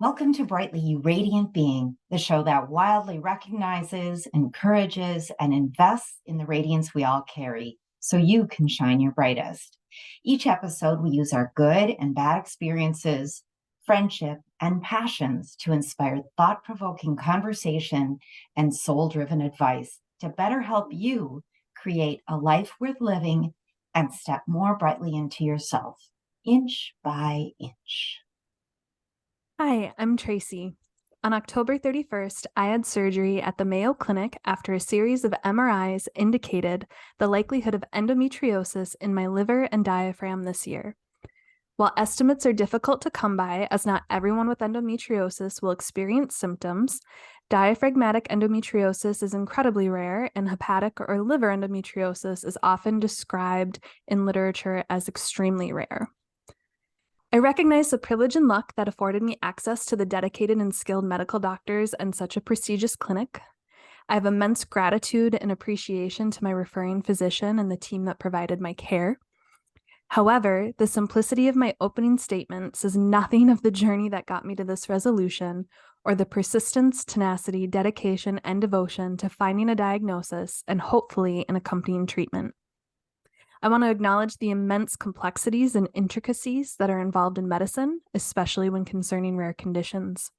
Welcome to Brightly You Radiant Being, the show that wildly recognizes, encourages, and invests in the radiance we all carry so you can shine your brightest. Each episode, we use our good and bad experiences, friendship, and passions to inspire thought provoking conversation and soul driven advice to better help you create a life worth living and step more brightly into yourself, inch by inch. Hi, I'm Tracy. On October 31st, I had surgery at the Mayo Clinic after a series of MRIs indicated the likelihood of endometriosis in my liver and diaphragm this year. While estimates are difficult to come by, as not everyone with endometriosis will experience symptoms, diaphragmatic endometriosis is incredibly rare, and hepatic or liver endometriosis is often described in literature as extremely rare. I recognize the privilege and luck that afforded me access to the dedicated and skilled medical doctors and such a prestigious clinic. I have immense gratitude and appreciation to my referring physician and the team that provided my care. However, the simplicity of my opening statement says nothing of the journey that got me to this resolution or the persistence, tenacity, dedication, and devotion to finding a diagnosis and hopefully an accompanying treatment. I want to acknowledge the immense complexities and intricacies that are involved in medicine, especially when concerning rare conditions.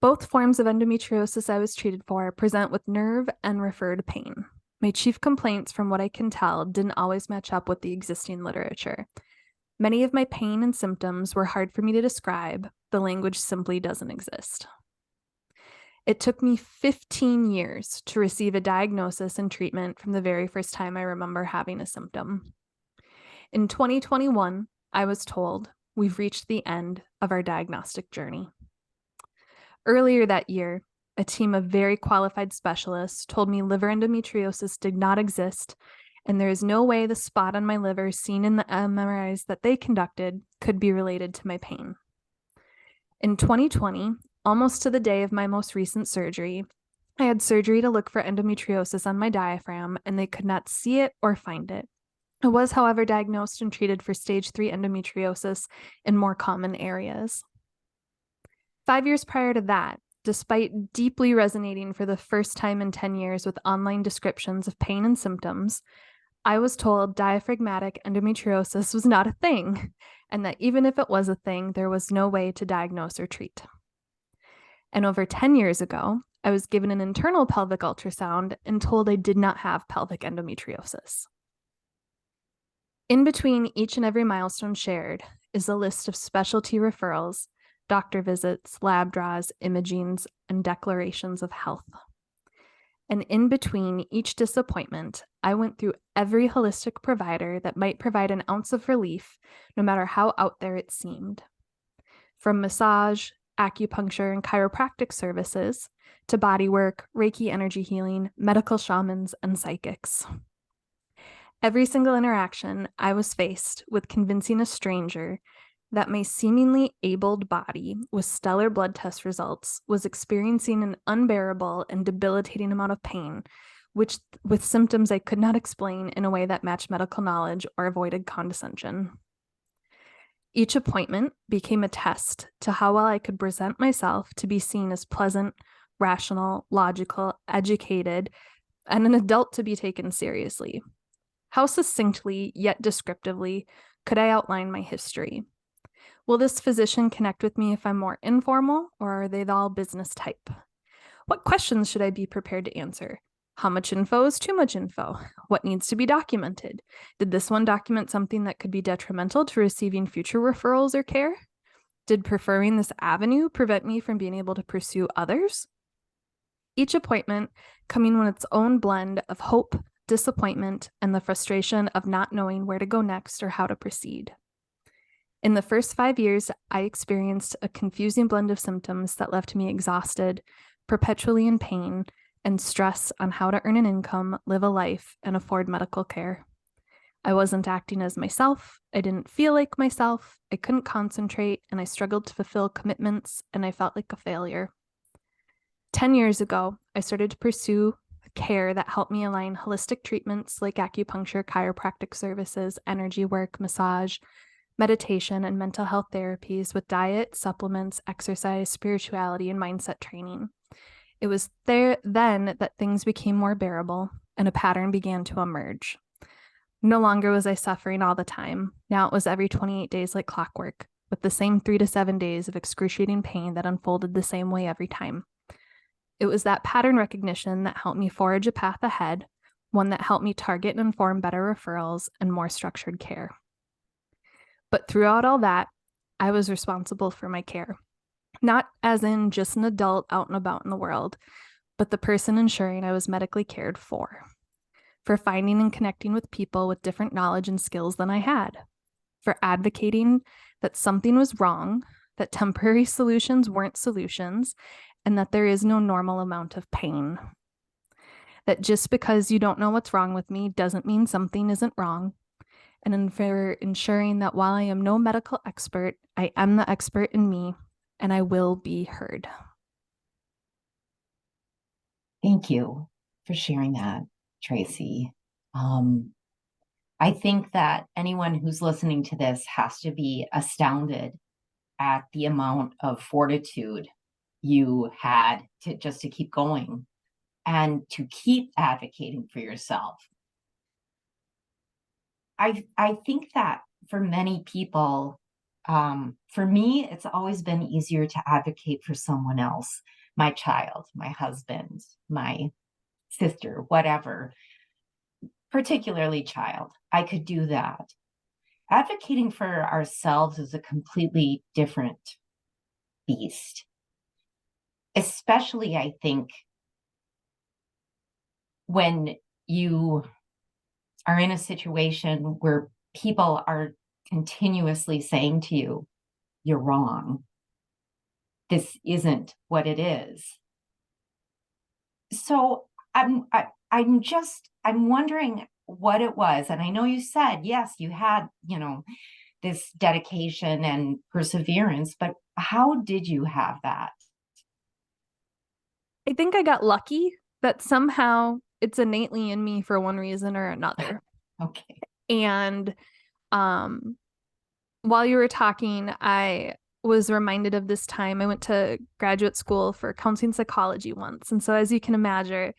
Both forms of endometriosis I was treated for present with nerve and referred pain. My chief complaints, from what I can tell, didn't always match up with the existing literature. Many of my pain and symptoms were hard for me to describe. The language simply doesn't exist. It took me 15 years to receive a diagnosis and treatment from the very first time I remember having a symptom. In 2021, I was told we've reached the end of our diagnostic journey. Earlier that year, a team of very qualified specialists told me liver endometriosis did not exist, and there is no way the spot on my liver seen in the MRIs that they conducted could be related to my pain. In 2020, almost to the day of my most recent surgery, I had surgery to look for endometriosis on my diaphragm, and they could not see it or find it. I was, however, diagnosed and treated for stage 3 endometriosis in more common areas. 5 years prior to that, despite deeply resonating for the first time in 10 years with online descriptions of pain and symptoms, I was told diaphragmatic endometriosis was not a thing, and that even if it was a thing, there was no way to diagnose or treat. And over 10 years ago, I was given an internal pelvic ultrasound and told I did not have pelvic endometriosis. In between each and every milestone shared is a list of specialty referrals, doctor visits, lab draws, imagings, and declarations of health. And in between each disappointment, I went through every holistic provider that might provide an ounce of relief, no matter how out there it seemed. From massage, acupuncture, and chiropractic services, to bodywork, Reiki energy healing, medical shamans, and psychics. Every single interaction, I was faced with convincing a stranger that my seemingly abled body with stellar blood test results was experiencing an unbearable and debilitating amount of pain, which with symptoms I could not explain in a way that matched medical knowledge or avoided condescension. Each appointment became a test to how well I could present myself to be seen as pleasant, rational, logical, educated, and an adult to be taken seriously. How succinctly, yet descriptively, could I outline my history? Will this physician connect with me if I'm more informal, or are they all business type? What questions should I be prepared to answer? How much info is too much info? What needs to be documented? Did this one document something that could be detrimental to receiving future referrals or care? Did preferring this avenue prevent me from being able to pursue others? Each appointment coming with its own blend of hope, disappointment, and the frustration of not knowing where to go next or how to proceed. In the first 5 years, I experienced a confusing blend of symptoms that left me exhausted, perpetually in pain, and stress on how to earn an income, live a life, and afford medical care. I wasn't acting as myself, I didn't feel like myself, I couldn't concentrate, and I struggled to fulfill commitments, and I felt like a failure. 10 years ago, I started to pursue care that helped me align holistic treatments like acupuncture, chiropractic services, energy work, massage, meditation, and mental health therapies with diet, supplements, exercise, spirituality, and mindset training. It was there then that things became more bearable and a pattern began to emerge. No longer was I suffering all the time. Now it was every 28 days like clockwork, with the same 3 to 7 days of excruciating pain that unfolded the same way every time. It was that pattern recognition that helped me forge a path ahead, one that helped me target and inform better referrals and more structured care. But throughout all that, I was responsible for my care, not as in just an adult out and about in the world, but the person ensuring I was medically cared for finding and connecting with people with different knowledge and skills than I had, for advocating that something was wrong, that temporary solutions weren't solutions, and that there is no normal amount of pain. That just because you don't know what's wrong with me doesn't mean something isn't wrong. And for ensuring that while I am no medical expert, I am the expert in me, and I will be heard. Thank you for sharing that, Tracy. I think that anyone who's listening to this has to be astounded at the amount of fortitude you had to keep going and to keep advocating for yourself. I think that for many people, for me, it's always been easier to advocate for someone else, my child, my husband, my sister, whatever, particularly child. I could do that. Advocating for ourselves is a completely different beast, especially, I think, when you are in a situation where people are continuously saying to you, you're wrong. This isn't what it is. So I'm wondering what it was. And I know you said, yes, you had, this dedication and perseverance, but how did you have that? I think I got lucky that somehow it's innately in me for one reason or another. Okay. And while you were talking, I was reminded of this time I went to graduate school for counseling psychology once. And so as you can imagine,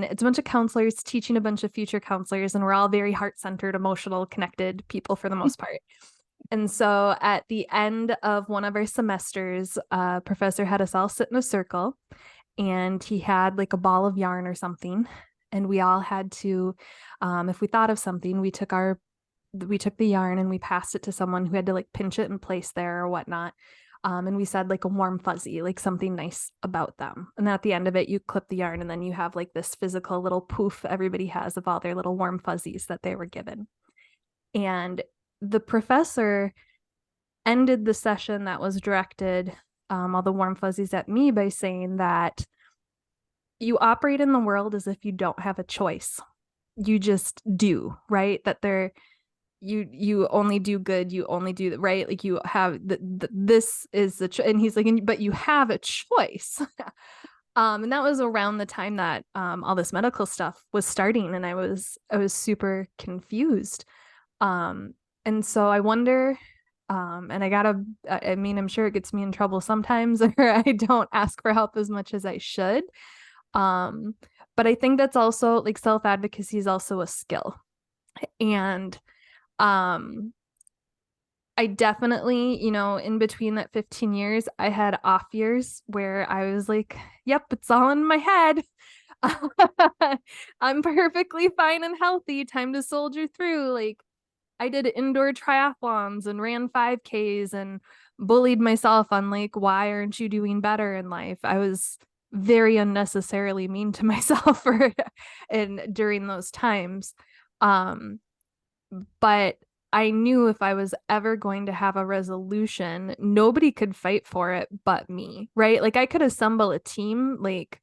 it's a bunch of counselors teaching a bunch of future counselors, and we're all very heart-centered, emotional, connected people for the most part. And so at the end of one of our semesters, a professor had us all sit in a circle, and he had like a ball of yarn or something. And we all had to, if we thought of something, we took the yarn and we passed it to someone who had to like pinch it in place there or whatnot. And we said like a warm fuzzy, like something nice about them. And then at the end of it, you clip the yarn and then you have like this physical little poof everybody has of all their little warm fuzzies that they were given. And the professor ended the session that was directed, all the warm fuzzies at me, by saying that you operate in the world as if you don't have a choice. You just do, right? That you only do good, you only do that, right? Like you have this is the and he's like, but you have a choice. And that was around the time that all this medical stuff was starting, and I was super confused. And so I wonder, and I mean, I'm sure it gets me in trouble sometimes, or I don't ask for help as much as I should. But I think that's also like self-advocacy is also a skill. And I definitely, in between that 15 years, I had off years where I was like, yep, it's all in my head. I'm perfectly fine and healthy. Time to soldier through. Like, I did indoor triathlons and ran 5Ks and bullied myself on like, why aren't you doing better in life? I was very unnecessarily mean to myself during those times. But I knew if I was ever going to have a resolution, nobody could fight for it but me, right? Like I could assemble a team. Like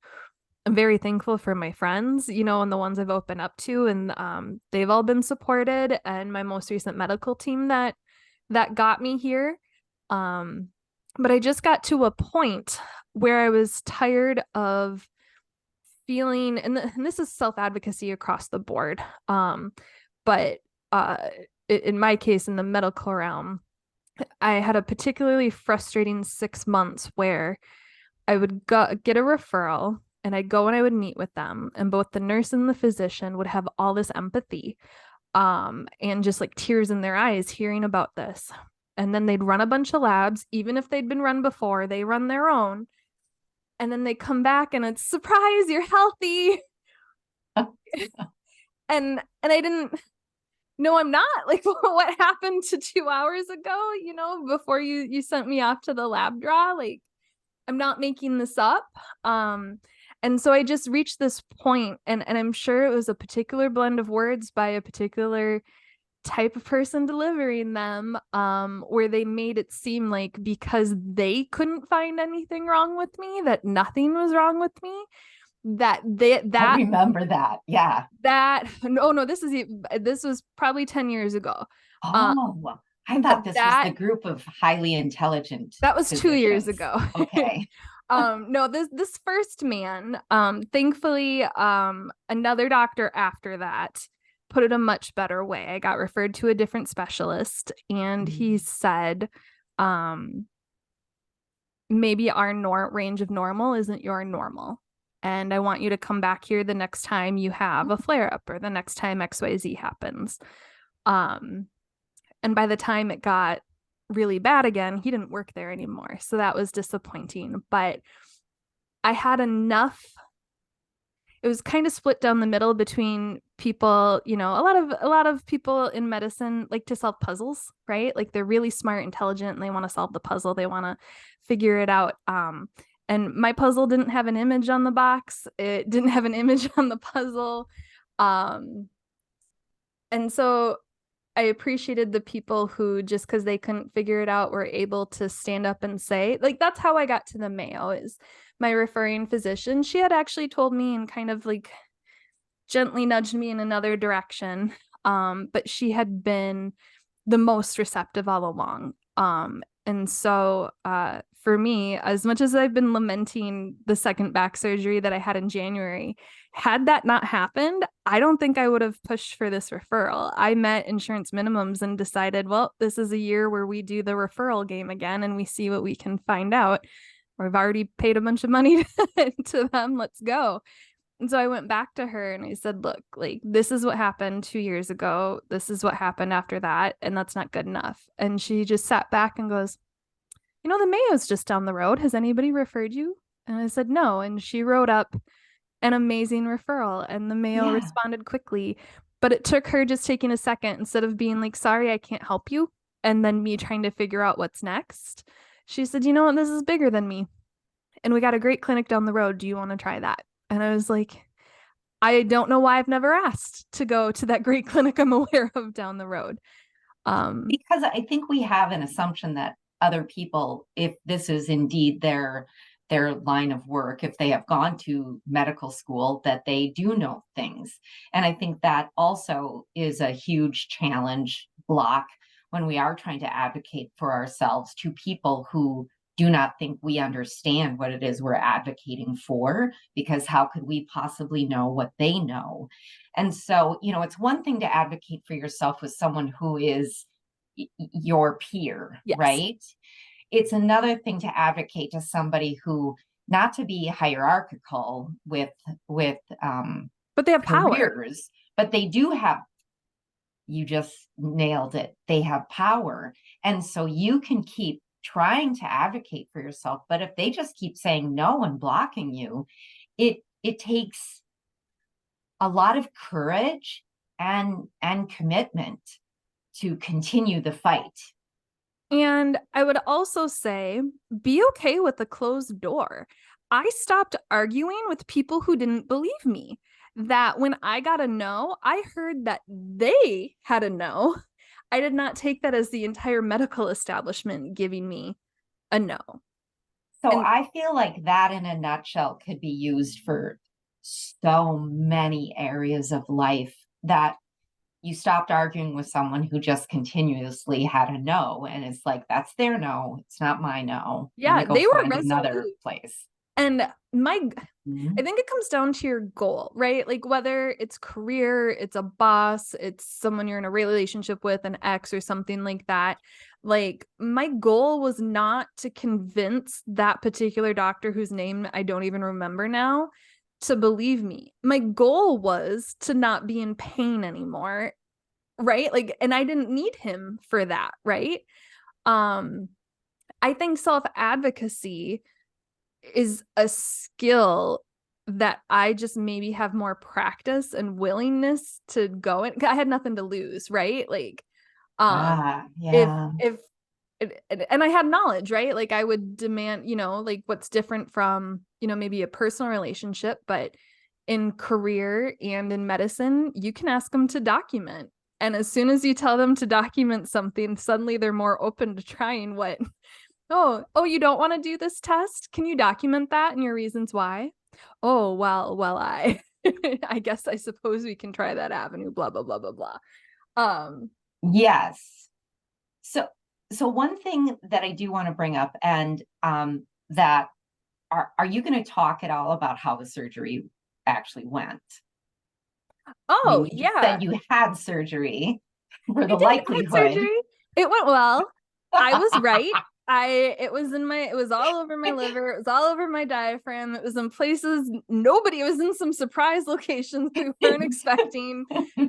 I'm very thankful for my friends, and the ones I've opened up to, and they've all been supported. And my most recent medical team that got me here. But I just got to a point where I was tired of feeling, and this is self-advocacy across the board. But in my case, in the medical realm, I had a particularly frustrating 6 months where I would get a referral and I'd go and I would meet with them, and both the nurse and the physician would have all this empathy, and just like tears in their eyes hearing about this. And then they'd run a bunch of labs, even if they'd been run before, they run their own. And then they come back and it's surprise, you're healthy. And I didn't no, I'm not. Like, what happened to 2 hours ago, before you sent me off to the lab draw? Like, I'm not making this up. And so I just reached this point, and I'm sure it was a particular blend of words by a particular type of person delivering them, where they made it seem like because they couldn't find anything wrong with me, that nothing was wrong with me, that they I that remember that. Yeah. that no, this was probably 10 years ago. Um, Oh, I but thought this was the that group of highly intelligent that was 2 years physicians. ago. Okay. No, this first man, thankfully, another doctor after that put it a much better way. I got referred to a different specialist, and he said, um, maybe our range of normal isn't your normal. And I want you to come back here the next time you have a flare up or the next time XYZ happens. Um, and by the time it got really bad again, he didn't work there anymore. So that was disappointing. But I had enough. It was kind of split down the middle between people, a lot of people in medicine like to solve puzzles, right? Like they're really smart, intelligent, and they want to solve the puzzle. They want to figure it out. And my puzzle didn't have an image on the box. It didn't have an image on the puzzle. Um, and so I appreciated the people who, just because they couldn't figure it out, were able to stand up and say, like, that's how I got to the Mayo. Is my referring physician, she had actually told me and kind of like gently nudged me in another direction. But she had been the most receptive all along. And so for me, as much as I've been lamenting the second back surgery that I had in January, had that not happened, I don't think I would have pushed for this referral. I met insurance minimums and decided, well, this is a year where we do the referral game again and we see what we can find out. We've already paid a bunch of money to them. Let's go. And so I went back to her and I said, look, like, this is what happened 2 years ago. This is what happened after that. And that's not good enough. And she just sat back and goes, the Mayo's just down the road. Has anybody referred you? And I said, no. And she wrote up an amazing referral, and the Mayo Yeah. responded quickly. But it took her just taking a second, instead of being like, sorry, I can't help you, and then me trying to figure out what's next. She said, you know what? This is bigger than me. And we got a great clinic down the road. Do you want to try that? And I was like, I don't know why I've never asked to go to that great clinic I'm aware of down the road. Because I think we have an assumption that other people, if this is indeed their line of work, if they have gone to medical school, that they do know things. And I think that also is a huge challenge block when we are trying to advocate for ourselves to people who do not think we understand what it is we're advocating for, because how could we possibly know what they know? And so, it's one thing to advocate for yourself with someone who is your peer, Yes. right? It's another thing to advocate to somebody who, not to be hierarchical with But they have power. careers, but they do have, you just nailed it, they have power. And so you can keep trying to advocate for yourself, but if they just keep saying no and blocking you, it takes a lot of courage and commitment to continue the fight. And I would also say, be okay with the closed door. I stopped arguing with people who didn't believe me. That when I got a no, I heard that they had a no. I did not take that as the entire medical establishment giving me a no. So And I feel like that in a nutshell could be used for so many areas of life, that you stopped arguing with someone who just continuously had a no. And it's like, that's their no. It's not my no. Let me yeah, go they were find another resolute. place. And Mhm. I think it comes down to your goal, right? Like whether it's career, it's a boss, it's someone you're in a relationship with, an ex or something like that. Like my goal was not to convince that particular doctor whose name I don't even remember now to believe me. My goal was to not be in pain anymore, right? Like, and I didn't need him for that, right? Um, I think self-advocacy is a skill that I just maybe have more practice and willingness to go in. I had nothing to lose, right? Like, if Yeah. and I had knowledge, right? Like I would demand, like what's different from, maybe a personal relationship, but in career and in medicine, you can ask them to document. And as soon as you tell them to document something, suddenly they're more open to trying what oh, you don't want to do this test? Can you document that and your reasons why? Oh, well, I guess I suppose we can try that avenue, blah, blah, blah, blah, blah. Um, Yes. So, so one thing that I do want to bring up, and that are you going to talk at all about how the surgery actually went? I mean, oh, you just yeah, said you had surgery for I the did have likelihood. surgery. It went well. I was right. It was all over my liver. It was all over my diaphragm. It was in places nobody, it was in some surprise locations we weren't expecting.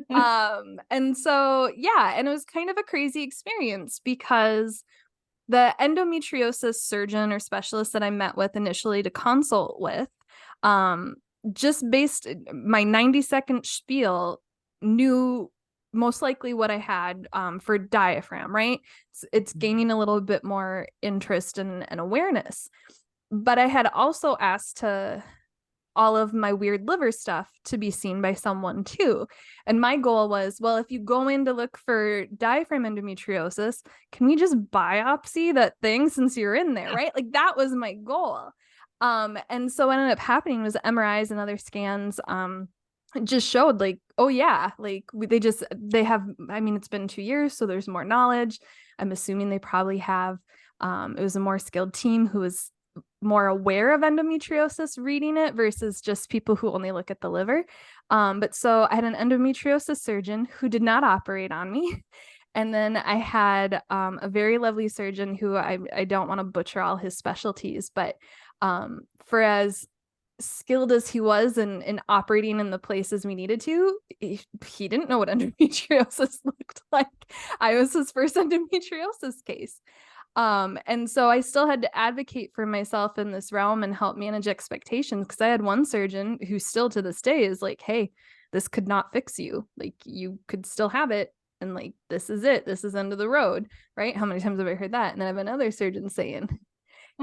And so, yeah, and it was kind of a crazy experience because the endometriosis surgeon or specialist that I met with initially to consult with, um, just based my 90-second spiel, knew most likely what I had for diaphragm, right? It's gaining a little bit more interest and awareness. But I had also asked to all of my weird liver stuff to be seen by someone too. And my goal was, well, if you go in to look for diaphragm endometriosis, can we just biopsy that thing since you're in there, right? Like that was my goal. And so what ended up happening was MRIs and other scans just showed like, oh yeah, like they have, I mean, it's been 2 years, so there's more knowledge. I'm assuming they probably have it was a more skilled team who was more aware of endometriosis reading it versus just people who only look at the liver. But so I had an endometriosis surgeon who did not operate on me. And then I had a very lovely surgeon who I don't want to butcher all his specialties, but for as skilled as he was in operating in the places we needed to, he didn't know what endometriosis looked like. I was his first endometriosis case. And so I still had to advocate for myself in this realm and help manage expectations because I had one surgeon who still to this day is like, hey, this could not fix you. Like you could still have it. And like, this is it. This is end of the road. Right. How many times have I heard that? And then I have another surgeon saying,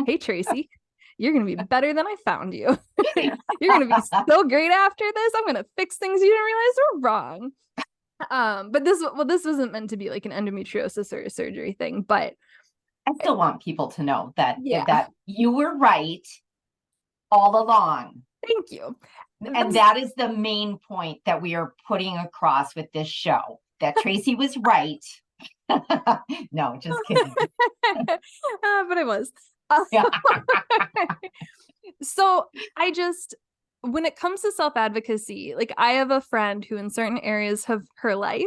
hey, Tracy, you're going to be better than I found you. You're going to be so great after this. I'm going to fix things you didn't realize were wrong. But this wasn't meant to be like an endometriosis or a surgery thing, but I still want people to know that yeah, that you were right all along. thank you. And That's that is the main point that we are putting across with this show, that Tracy was right. No, just kidding. but it was. Uh, Yeah. so I just, when it comes to self advocacy, like I have a friend who, in certain areas of her life,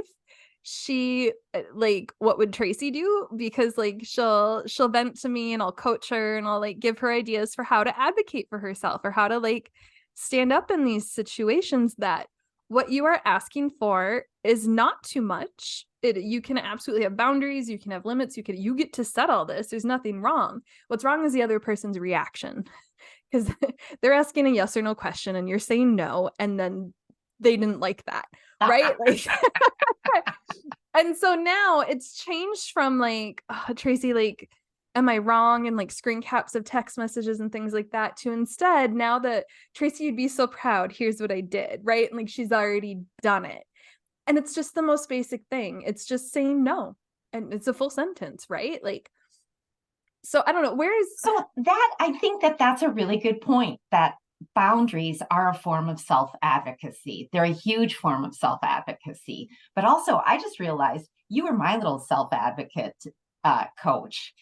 she like, what would Tracy do? Because like she'll vent to me and I'll coach her and I'll like give her ideas for how to advocate for herself or how to like stand up in these situations that what you are asking for is not too much. You can absolutely have boundaries, you can have limits, you get to set all this. There's nothing wrong. What's wrong is the other person's reaction. Because they're asking a yes or no question and you're saying no, and then they didn't like that. Right. Like and so now it's changed from like, oh, Tracy, like, am I wrong? And like screen caps of text messages and things like that to instead, now that Tracy, you'd be so proud. Here's what I did. Right. And like she's already done it. And it's just the most basic thing. It's just saying no. And it's a full sentence, right? Like, so I don't know. Where is So that, I think that that's a really good point, that boundaries are a form of self-advocacy. They're a huge form of self-advocacy. But also, I just realized you were my little self-advocate coach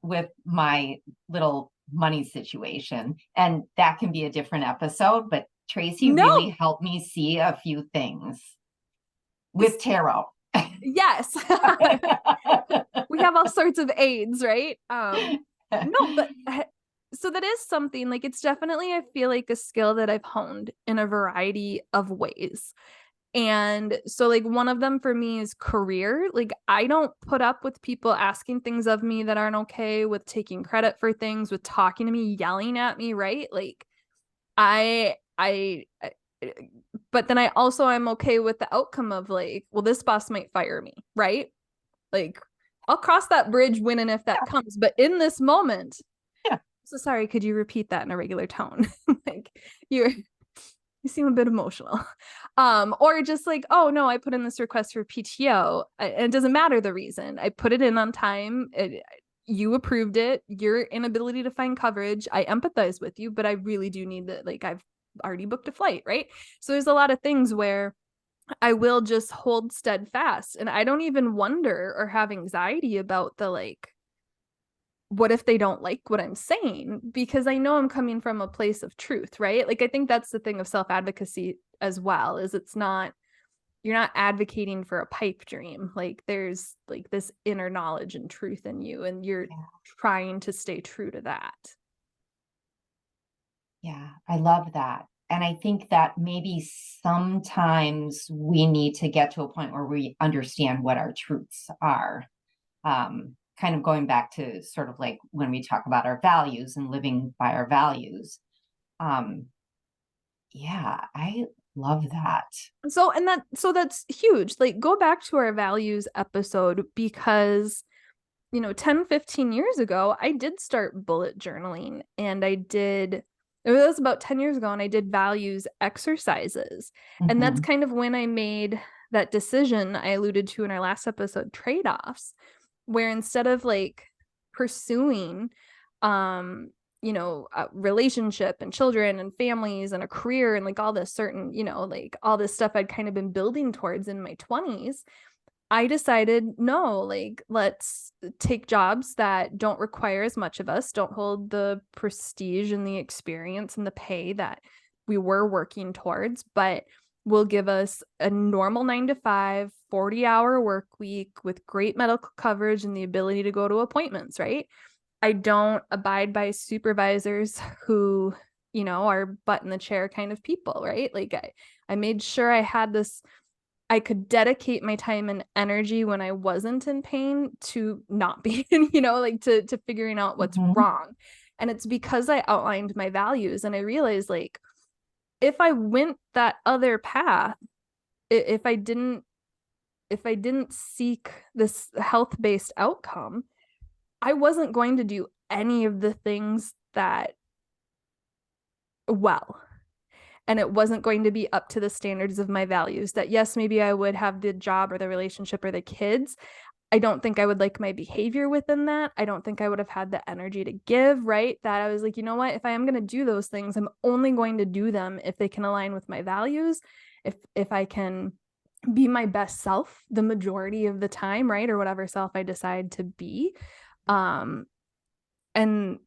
with my little money situation. And that can be a different episode, but Tracy really No, helped me see a few things with tarot. yes. We have all sorts of aids, right? No, but so that is something like it's definitely, I feel like, a skill that I've honed in a variety of ways. And so, like, one of them for me is career. Like, I don't put up with people asking things of me that aren't okay, with taking credit for things, with talking to me, yelling at me, right? Like, I but then I also I'm okay with the outcome of like, well, this boss might fire me, right? Like, I'll cross that bridge when and if that Yeah, comes. But in this moment, yeah. so sorry, could you repeat that in a regular tone? Like, you're you seem a bit emotional. Or just like, oh no, I put in this request for PTO. And it doesn't matter the reason. I put it in on time. You approved it. Your inability to find coverage, I empathize with you, but I really do need that. Like, I've already booked a flight, right? So there's a lot of things where I will just hold steadfast, and I don't even wonder or have anxiety about the like, what if they don't like what I'm saying? Because I know I'm coming from a place of truth, right? Like, I think that's the thing of self-advocacy as well, is it's not, you're not advocating for a pipe dream. Like, there's like this inner knowledge and truth in you, and you're Yeah. trying to stay true to that. Yeah, I love that. And I think that maybe sometimes we need to get to a point where we understand what our truths are. Kind of going back to sort of like when we talk about our values and living by our values. Um, yeah, I love that. So, and that's huge. Like, go back to our values episode, because 10, 15 years ago, I did start bullet journaling, and it was about 10 years ago, and I did values exercises. And that's Mhm. kind of when I made that decision I alluded to in our last episode, trade-offs, where instead of like pursuing, a relationship and children and families and a career and like all this certain, like all this stuff I'd kind of been building towards in my 20s, I decided, no, like, let's take jobs that don't require as much of us, don't hold the prestige and the experience and the pay that we were working towards, but will give us a normal 9 to 5, 40-hour work week with great medical coverage and the ability to go to appointments, right? I don't abide by supervisors who, are butt in the chair kind of people, right? Like, I made sure I could dedicate my time and energy when I wasn't in pain to not be, like to figuring out what's Mhm. wrong. And it's because I outlined my values, and I realized, like, if I went that other path, if I didn't seek this health-based outcome, I wasn't going to do any of the things that well. And it wasn't going to be up to the standards of my values. That, yes, maybe I would have the job or the relationship or the kids. I don't think I would like my behavior within that. I don't think I would have had the energy to give, right? That I was like, you know what? If I am going to do those things, I'm only going to do them if they can align with my values, if I can be my best self the majority of the time, right? Or whatever self I decide to be. Um, and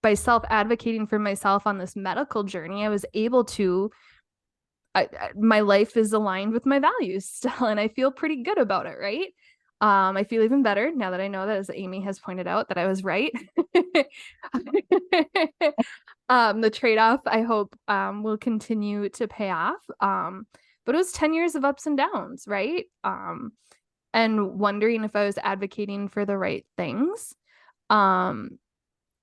by self-advocating for myself on this medical journey, I was able to my life is aligned with my values still, and I feel pretty good about it, right? I feel even better now that I know that, as Amy has pointed out, that I was right. The trade-off, I hope, will continue to pay off. But it was 10 years of ups and downs, right? And wondering if I was advocating for the right things. Um,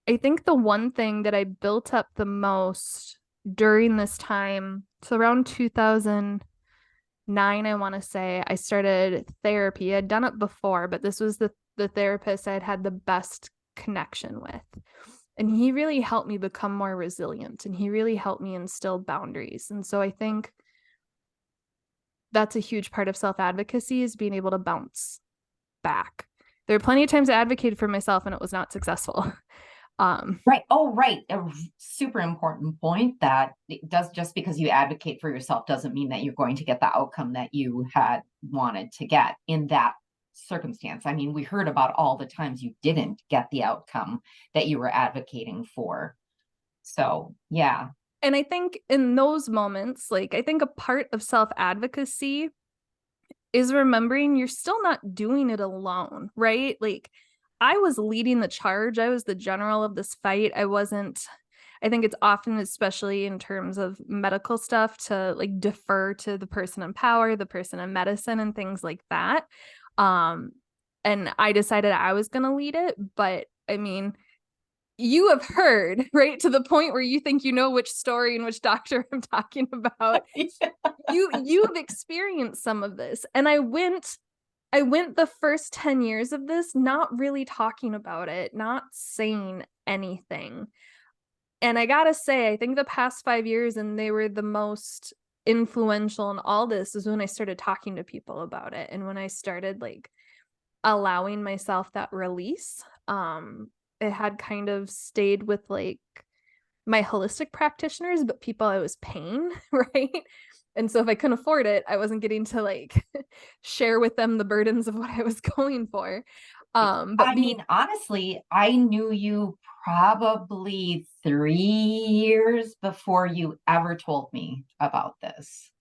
I think the one thing that I built up the most during this time, so around 2009, I want to say, I started therapy. I'd done it before, but this was the therapist I'd had the best connection with. And he really helped me become more resilient, and he really helped me instill boundaries. And so I think that's a huge part of self-advocacy, is being able to bounce back. There are plenty of times I advocated for myself and it was not successful. Right. Oh, right. A super important point, that it does, just because you advocate for yourself doesn't mean that you're going to get the outcome that you had wanted to get in that circumstance. I mean, we heard about all the times you didn't get the outcome that you were advocating for. So, yeah. And I think in those moments, like, I think a part of self-advocacy is remembering you're still not doing it alone, right? Like, I was leading the charge. I was the general of this fight. I think it's often, especially in terms of medical stuff, to like defer to the person in power, the person in medicine, and things like that. And I decided I was going to lead it. But I mean, you have heard, right, to the point where you think you know which story and which doctor I'm talking about. You've experienced some of this. And I went the first 10 years of this not really talking about it, not saying anything. And I gotta say, I think the past 5 years, and they were the most influential in all this, is when I started talking to people about it, and when I started like allowing myself that release. It had kind of stayed with like my holistic practitioners, but people I was paying, right? And so if I couldn't afford it, I wasn't getting to like share with them the burdens of what I was going for. But I mean, honestly, I knew you probably 3 years before you ever told me about this.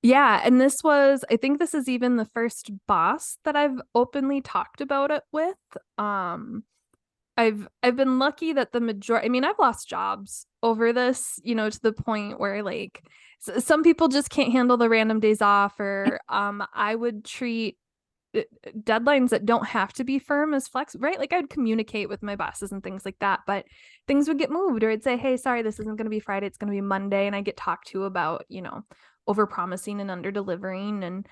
yeah, and I think this is even the first boss that I've openly talked about it with. I've been lucky that the majority, I mean, I've lost jobs over this, to the point where like some people just can't handle the random days off, or I would treat deadlines that don't have to be firm as flexible, right? Like I'd communicate with my bosses and things like that, but things would get moved, or I'd say, hey, sorry, this isn't going to be Friday, it's going to be Monday. And I get talked to about, over promising and under delivering. And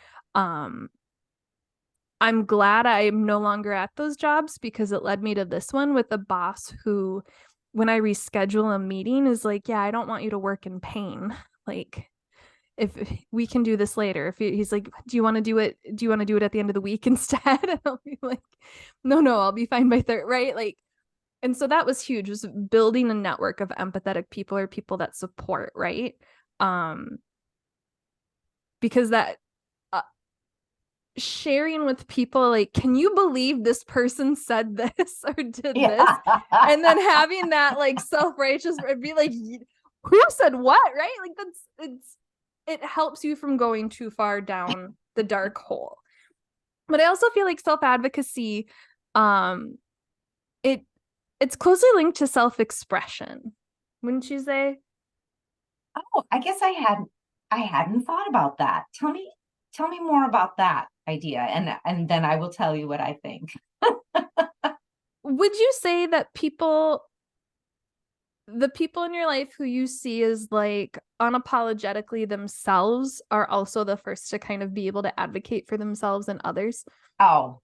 I'm glad I'm no longer at those jobs, because it led me to this one with a boss who, when I reschedule a meeting, is like, yeah, I don't want you to work in pain. Like, if we can do this later. If he's like, do you want to do it? Do you want to do it at the end of the week instead? And I'll be like, no, I'll be fine by third, right? Like, and so that was huge, was building a network of empathetic people, or people that support, right? Um, because that sharing with people, like, can you believe this person said this or did this? Yeah. And then having that like self-righteous be like, who said what, right? Like it helps you from going too far down the dark hole. But I also feel like self-advocacy, um, it it's closely linked to self-expression, wouldn't you say? Oh, I guess I hadn't thought about that. Tell me more about that idea, and then I will tell you what I think. Would you say that the people in your life who you see as like unapologetically themselves are also the first to kind of be able to advocate for themselves and others? Oh,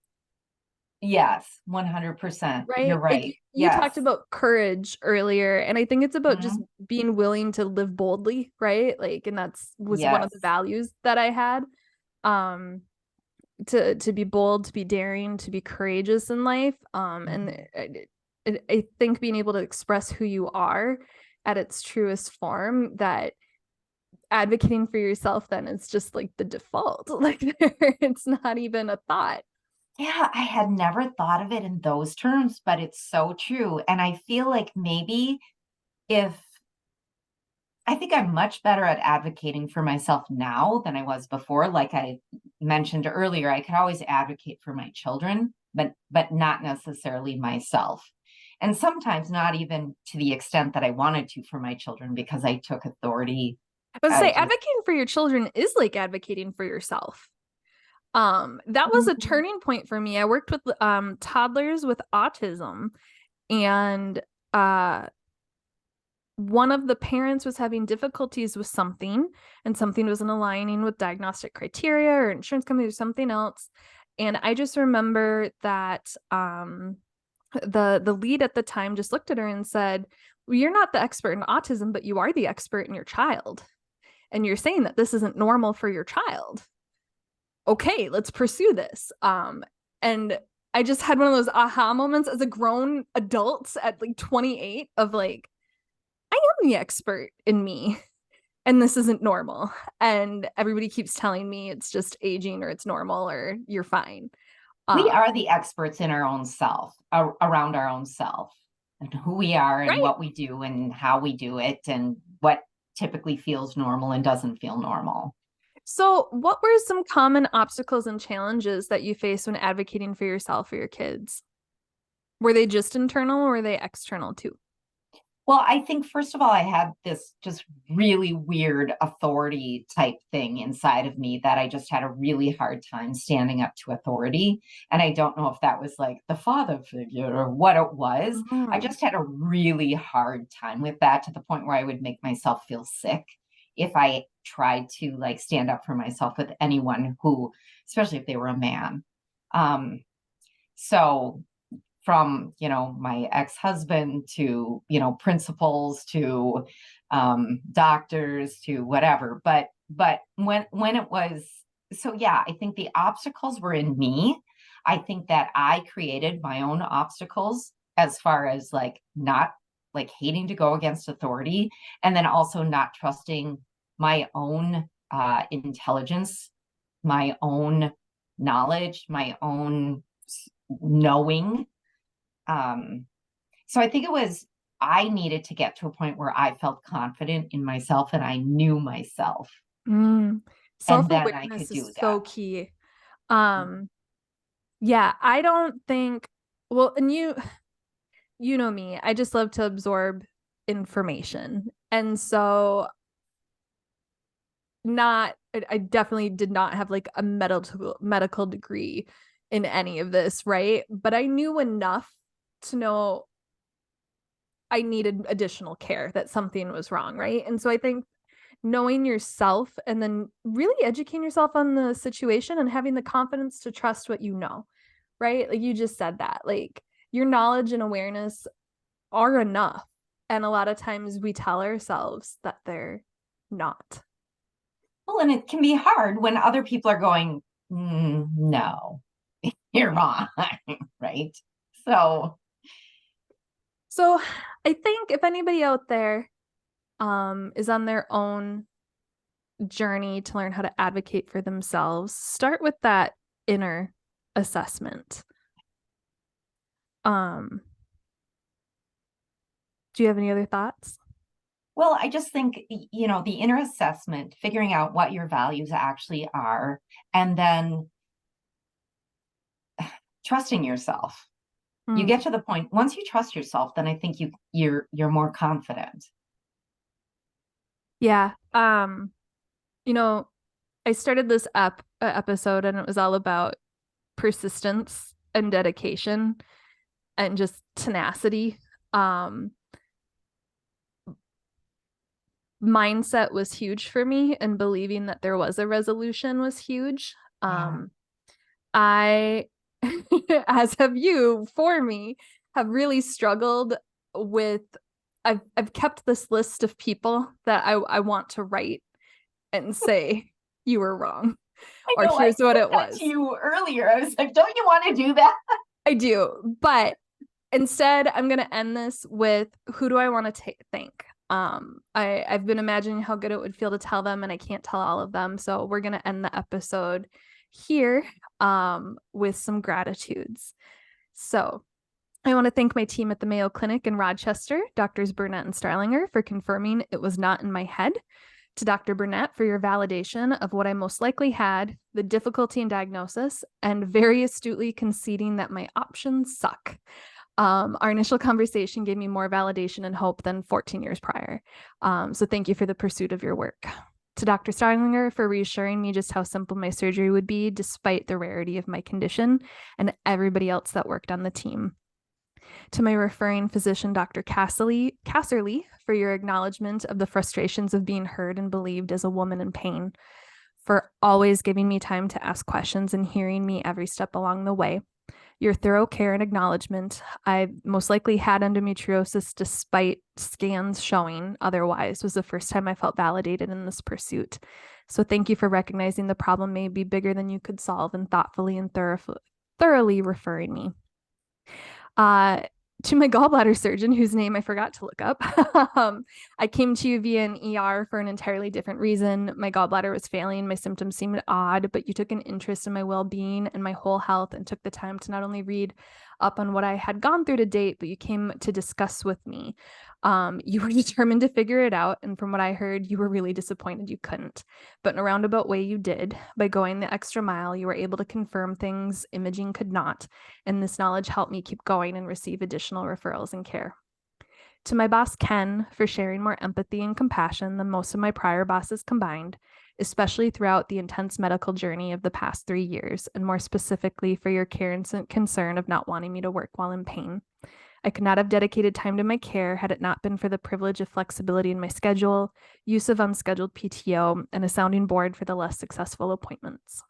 yes, 100%. You're Right? Like right. you Yes. talked about courage earlier, and I think it's about just Mhm. being willing to live boldly, right? Like, and that's was one of the Yes. values that I had. Um, to be bold, to be daring, to be courageous in life. And Mhm. I think being able to express who you are at its truest form, that advocating for yourself then is just like the default. Like it's not even a thought. Yeah, I had never thought of it in those terms, but it's so true. And I feel like maybe if I think I'm much better at advocating for myself now than I was before. Like I mentioned earlier, I could always advocate for my children, but not necessarily myself. And sometimes not even to the extent that I wanted to for my children because I took authority. I would I say just advocating for your children is like advocating for yourself. That was a Mhm. turning point for me. I worked with toddlers with autism, and uh one of the parents was having difficulties with something, and something wasn't aligning with diagnostic criteria or insurance company or something else. And I just remember that the lead at the time just looked at her and said, well, you're not the expert in autism, but you are the expert in your child, and you're saying that this isn't normal for your child. Okay, let's pursue this. And I just had one of those aha moments as a grown adult at like 28 of like, I am the expert in me. and this isn't normal. And everybody keeps telling me it's just aging or it's normal or you're fine. We Um, are the experts in our own self, around our own self, and who we are and right. what we do and how we do it and what typically feels normal and doesn't feel normal. So, what were some common obstacles and challenges that you faced when advocating for yourself or your kids? Were they just internal or were they external too? Well, I think first of all, I had this just really weird authority type thing inside of me that I just had a really hard time standing up to authority. And I don't know if that was like the father figure or what it was. I Oh. just had a really hard time with that, to the point where I would make myself feel sick if I tried to like stand up for myself with anyone who, especially if they were a man. Um, so from my ex-husband to principals to doctors to whatever, but when it was, so yeah, I think the obstacles were in me. I think that I created my own obstacles, as far as like not like hating to go against authority, and then also not trusting my own intelligence, my own knowledge, my own knowing. um, so I think it was, I needed to get to a point where I felt confident in myself and I knew myself, Mm. and then I Self-awareness could is do so that. key. Um, yeah, I don't think, well, and you know me, I just love to absorb information. And so not I definitely did not have like a medical degree in any of this, right? But I knew enough to know I needed additional care, that something was wrong, right? And so I think knowing yourself and then really educating yourself on the situation and having the confidence to trust what you know, right? Like you just said that, like your knowledge and awareness are enough. And a lot of times we tell ourselves that they're not. Well, and it can be hard when other people are going, no, you're wrong, right? So, So I think if anybody out there is on their own journey to learn how to advocate for themselves, start with that inner assessment. Um, do you have any other thoughts? well, I just think, the inner assessment, figuring out what your values actually are, and then trusting yourself. You Mm, get to the point, once you trust yourself, then I think you're more confident. yeah. You know, I started this episode and it was all about persistence and dedication and just tenacity. Um, Mindset was huge for me, and believing that there was a resolution was huge. Yeah. I, as have you, for me, have really struggled with. I've kept this list of people that I want to write and say you were wrong, I or know, I here's what said it that to was. you earlier. I was like, don't you want to do that? I do, but instead, I'm gonna end this with who do I want to thank? I've been imagining how good it would feel to tell them, and I can't tell all of them. So we're gonna end the episode here with some gratitudes. So I want to thank my team at the Mayo Clinic in Rochester, Doctors Burnett and Starlinger, for confirming it was not in my head. To Dr. Burnett for your validation of what I most likely had, the difficulty in diagnosis, and very astutely conceding that my options suck. Our initial conversation gave me more validation and hope than 14 years prior. So thank you for the pursuit of your work. To Dr. Starlinger for reassuring me just how simple my surgery would be, despite the rarity of my condition, and everybody else that worked on the team. To my referring physician, Dr. Casserly, for your acknowledgement of the frustrations of being heard and believed as a woman in pain, for always giving me time to ask questions and hearing me every step along the way. Your thorough care and acknowledgement. I most likely had endometriosis despite scans showing otherwise, was the first time I felt validated in this pursuit. So thank you for recognizing the problem may be bigger than you could solve and thoughtfully and thoroughly referring me. Uh, To my gallbladder surgeon, whose name I forgot to look up. I came to you via an ER for an entirely different reason. My gallbladder was failing. My symptoms seemed odd, but you took an interest in my well-being and my whole health and took the time to not only read up on what I had gone through to date, but you came to discuss with me. You were determined to figure it out. And from what I heard, you were really disappointed you couldn't. But in a roundabout way, you did. By going the extra mile, you were able to confirm things imaging could not. And this knowledge helped me keep going and receive additional referrals and care. To my boss, Ken, for sharing more empathy and compassion than most of my prior bosses combined, especially throughout the intense medical journey of the past 3 years, and more specifically for your care and concern of not wanting me to work while in pain. I could not have dedicated time to my care had it not been for the privilege of flexibility in my schedule, use of unscheduled PTO, and a sounding board for the less successful appointments.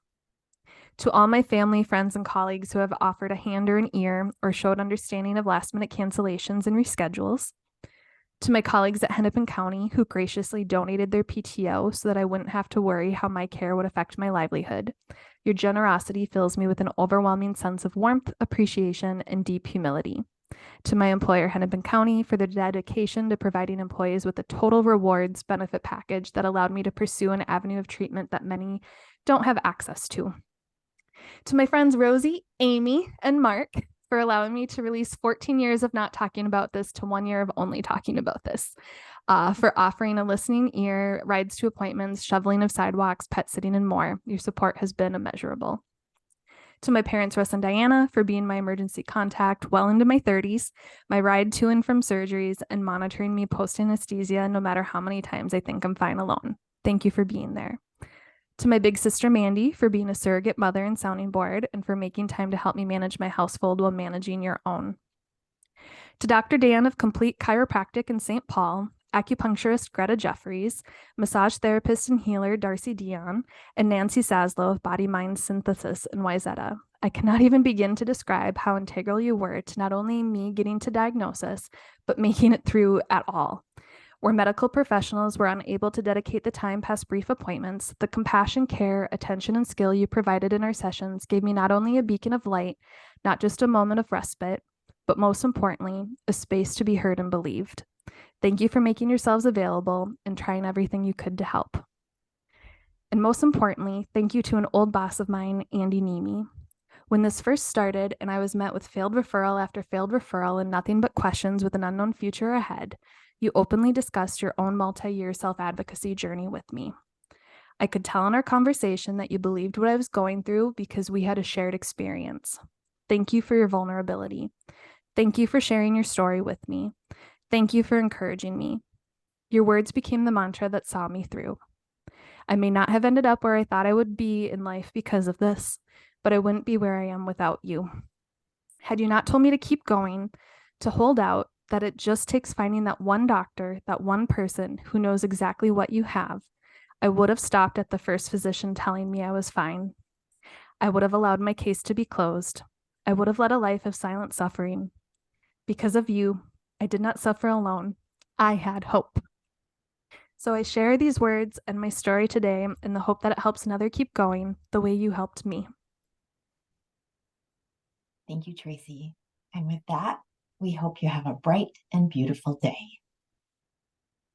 To all my family, friends, and colleagues who have offered a hand or an ear or showed understanding of last-minute cancellations and reschedules. To my colleagues at Hennepin County who graciously donated their PTO so that I wouldn't have to worry how my care would affect my livelihood. Your generosity fills me with an overwhelming sense of warmth, appreciation, and deep humility. To my employer, Hennepin County, for their dedication to providing employees with a total rewards benefit package that allowed me to pursue an avenue of treatment that many don't have access to. To my friends Rosie, Amy, and Mark for allowing me to release 14 years of not talking about this to 1 year of only talking about this. For offering a listening ear, rides to appointments, shoveling of sidewalks, pet sitting, and more. Your support has been immeasurable. To my parents, Russ and Diana, for being my emergency contact well into my 30s, my ride to and from surgeries, and monitoring me post-anesthesia no matter how many times I think I'm fine alone. Thank you for being there. To my big sister, Mandy, for being a surrogate mother and sounding board, and for making time to help me manage my household while managing your own. To Dr. Dan of Complete Chiropractic in St. Paul, acupuncturist Greta Jeffries, massage therapist and healer Darcy Dion, and Nancy Saslow of Body Mind Synthesis in Wayzata. I cannot even begin to describe how integral you were to not only me getting to diagnosis, but making it through at all. Where medical professionals were unable to dedicate the time past brief appointments, the compassion, care, attention, and skill you provided in our sessions gave me not only a beacon of light, not just a moment of respite, but most importantly, a space to be heard and believed. Thank you for making yourselves available and trying everything you could to help. And most importantly, thank you to an old boss of mine, Andy Nemi. When this first started and I was met with failed referral after failed referral and nothing but questions with an unknown future ahead, you openly discussed your own multi-year self-advocacy journey with me. I could tell in our conversation that you believed what I was going through because we had a shared experience. Thank you for your vulnerability. Thank you for sharing your story with me. Thank you for encouraging me. Your words became the mantra that saw me through. I may not have ended up where I thought I would be in life because of this, but I wouldn't be where I am without you. Had you not told me to keep going, to hold out, that it just takes finding that one doctor, that one person who knows exactly what you have, I would have stopped at the first physician telling me I was fine. I would have allowed my case to be closed. I would have led a life of silent suffering. Because of you, I did not suffer alone. I had hope. So I share these words and my story today in the hope that it helps another keep going the way you helped me. Thank you, Tracy. And with that, we hope you have a bright and beautiful day.